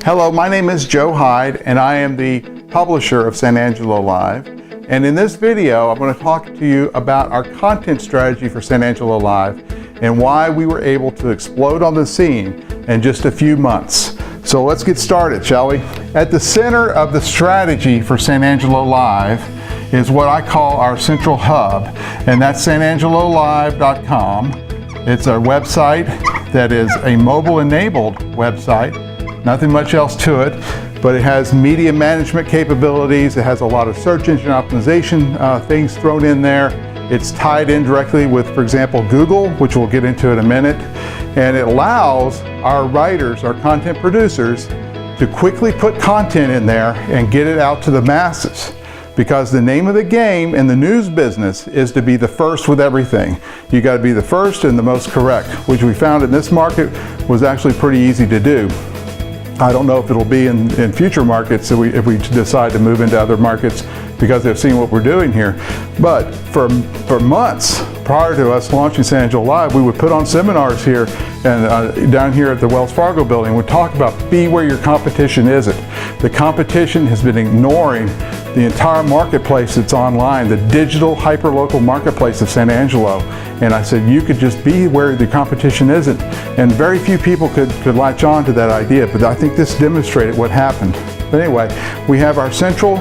Hello, my name is Joe Hyde and I am the publisher of San Angelo Live. And in this video, I'm going to talk to you about our content strategy for San Angelo Live and why we were able to explode on the scene in just a few months. So let's get started, shall we? At the center of the strategy for San Angelo Live is what I call our central hub, and that's sanangelolive.com. It's a website that is a mobile-enabled website. Nothing much else to it, but it has media management capabilities. It has a lot of search engine optimization things thrown in there. It's tied in directly with, for example, Google, which we'll get into in a minute. And it allows our writers, our content producers, to quickly put content in there and get it out to the masses. Because the name of the game in the news business is to be the first with everything. You got to be the first and the most correct, which we found in this market was actually pretty easy to do. I don't know if it'll be in future markets if we decide to move into other markets because they've seen what we're doing here. But for months prior to us launching San Angelo Live, we would put on seminars here and down here at the Wells Fargo building. We'd talk about be where your competition isn't. The competition has been ignoring the entire marketplace that's online, the digital hyperlocal marketplace of San Angelo. And I said, you could just be where the competition isn't. And very few people could latch on to that idea, but I think this demonstrated what happened. But anyway, we have our central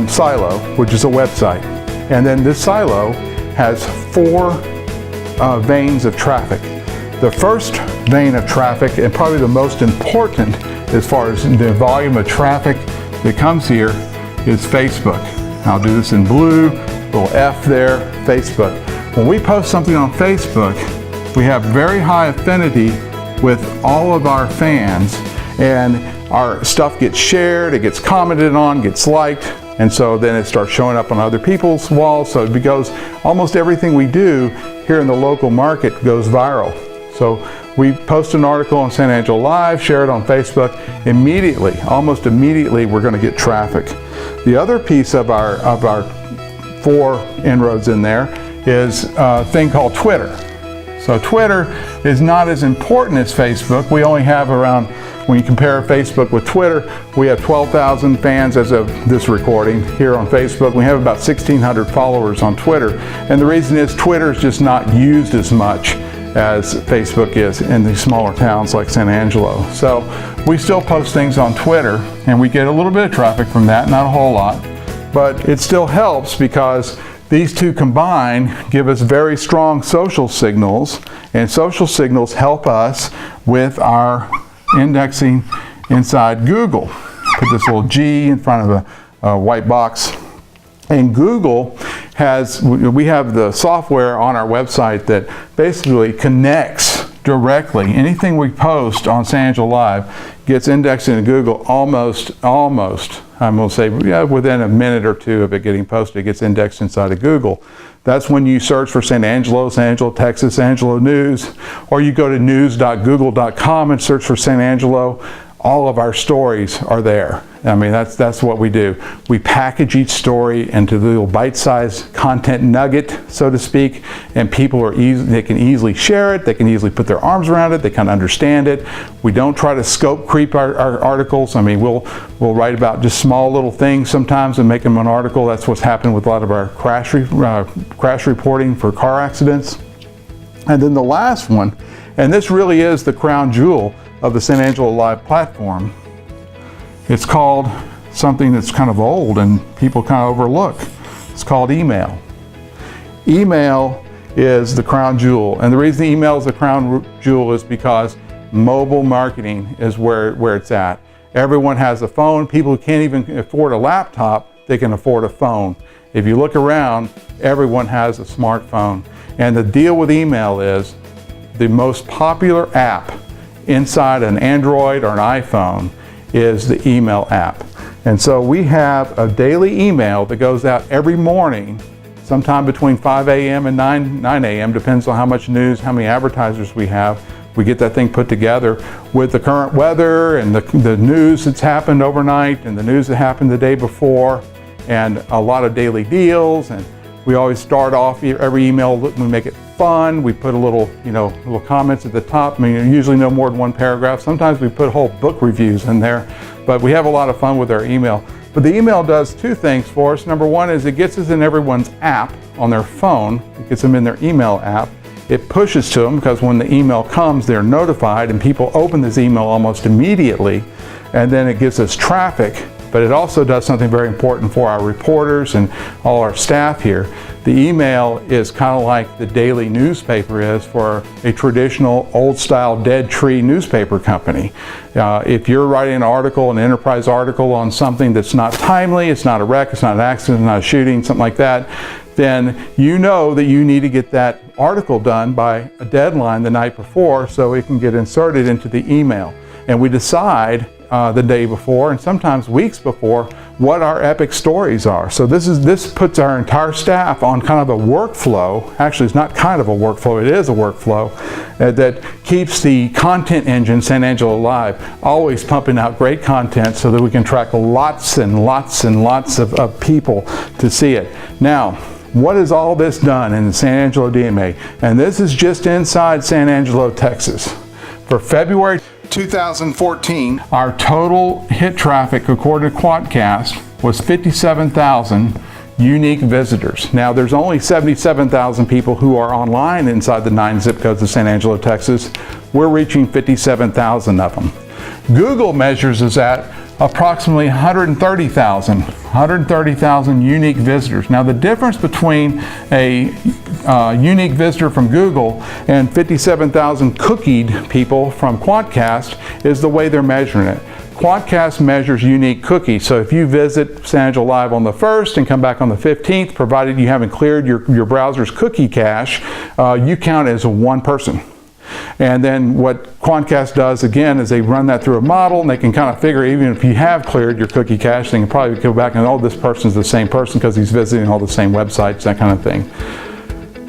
silo, which is a website. And then this silo has four veins of traffic. The first vein of traffic, and probably the most important as far as the volume of traffic that comes here, is Facebook. I'll do this in blue, little F there, Facebook. When we post something on Facebook, we have very high affinity with all of our fans, and our stuff gets shared, it gets commented on, gets liked, and so then it starts showing up on other people's walls. So it goes, almost everything we do here in the local market goes viral. So we post an article on San Angelo Live, share it on Facebook, immediately, almost immediately, we're going to get traffic. The other piece of our four inroads in there is a thing called Twitter. So Twitter is not as important as Facebook. We only have around, when you compare Facebook with Twitter, we have 12,000 fans as of this recording here on Facebook. We have about 1,600 followers on Twitter. And the reason is Twitter is just not used as much as Facebook is in these smaller towns like San Angelo. So we still post things on Twitter and we get a little bit of traffic from that, not a whole lot, but it still helps because these two combined give us very strong social signals, and social signals help us with our indexing inside Google. Put this little G in front of a white box. And Google we have the software on our website that basically connects directly. Anything we post on San Angelo Live gets indexed into Google almost, I'm going to say, within a minute or two of it getting posted, it gets indexed inside of Google. That's when you search for San Angelo, Texas, San Angelo News, or you go to news.google.com and search for San Angelo. All of our stories are there. I mean, that's what we do. We package each story into the little bite-sized content nugget, so to speak, and people they can easily share it, they can easily put their arms around it, they can understand it. We don't try to scope creep our articles. I mean, we'll write about just small little things sometimes and make them an article. That's what's happened with a lot of our crash reporting for car accidents. And then the last one, and this really is the crown jewel of the San Angelo Live platform. It's called something that's kind of old and people kind of overlook. It's called email. Email is the crown jewel, and the reason email is the crown jewel is because mobile marketing is where it's at. Everyone has a phone. People who can't even afford a laptop, they can afford a phone. If you look around, everyone has a smartphone. And the deal with email is the most popular app inside an Android or an iPhone is the email app. And so we have a daily email that goes out every morning, sometime between 5 a.m. and 9 a.m., depends on how much news, how many advertisers we have. We get that thing put together with the current weather and the news that's happened overnight and the news that happened the day before, and a lot of daily deals and We always start off every email, we make it fun. We put a little comments at the top. I mean, usually no more than one paragraph. Sometimes we put whole book reviews in there, but we have a lot of fun with our email. But the email does two things for us. Number one is it gets us in everyone's app on their phone. It gets them in their email app. It pushes to them because when the email comes, they're notified, and people open this email almost immediately, and then it gives us traffic. But it also does something very important for our reporters and all our staff here. The email is kind of like the daily newspaper is for a traditional old-style dead tree newspaper company. If you're writing an article, an enterprise article on something that's not timely, it's not a wreck, it's not an accident, it's not a shooting, something like that, then you know that you need to get that article done by a deadline the night before so it can get inserted into the email. And we decide the day before, and sometimes weeks before, what our epic stories are. So this puts our entire staff on kind of a workflow. Actually, it's not kind of a workflow, it is a workflow that keeps the content engine, San Angelo Live, always pumping out great content so that we can track lots and lots and lots of people to see it. Now, what is all this done in the San Angelo DMA? And this is just inside San Angelo, Texas. For February 2014, our total hit traffic according to Quadcast was 57,000 unique visitors. Now there's only 77,000 people who are online inside the 9 zip codes of San Angelo, Texas. We're reaching 57,000 of them. Google measures us at approximately 130,000 unique visitors. Now the difference between a unique visitor from Google and 57,000 cookied people from Quadcast is the way they're measuring it. Quadcast measures unique cookies, so if you visit San Angelo Live on the 1st and come back on the 15th, provided you haven't cleared your browser's cookie cache, you count as one person. And then what Quadcast does again is they run that through a model, and they can kind of figure even if you have cleared your cookie cache, they can probably go back and, oh, this person's the same person because he's visiting all the same websites, that kind of thing.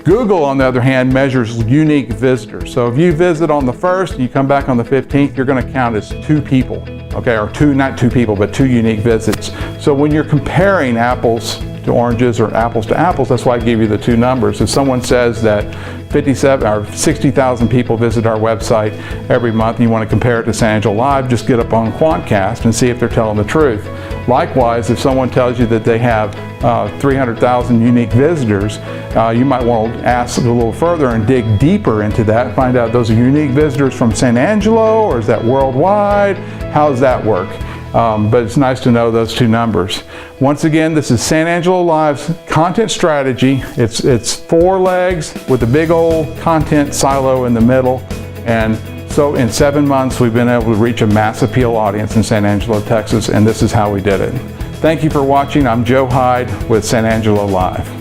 Google, on the other hand, measures unique visitors. So if you visit on the 1st and you come back on the 15th, you're going to count as 2 people, okay, or not 2 people, but 2 unique visits. So when you're comparing apples to oranges or apples to apples, that's why I give you the 2 numbers. If someone says that 57 or 60,000 people visit our website every month and you want to compare it to San Angelo Live, just get up on Quadcast and see if they're telling the truth. Likewise, if someone tells you that they have 300,000 unique visitors, you might want to ask a little further and dig deeper into that, find out those are unique visitors from San Angelo or is that worldwide? How does that work? But it's nice to know those 2 numbers. Once again, this is San Angelo Live's content strategy. It's 4 legs with a big old content silo in the middle. And so in 7 months, we've been able to reach a mass appeal audience in San Angelo, Texas, and this is how we did it. Thank you for watching. I'm Joe Hyde with San Angelo Live.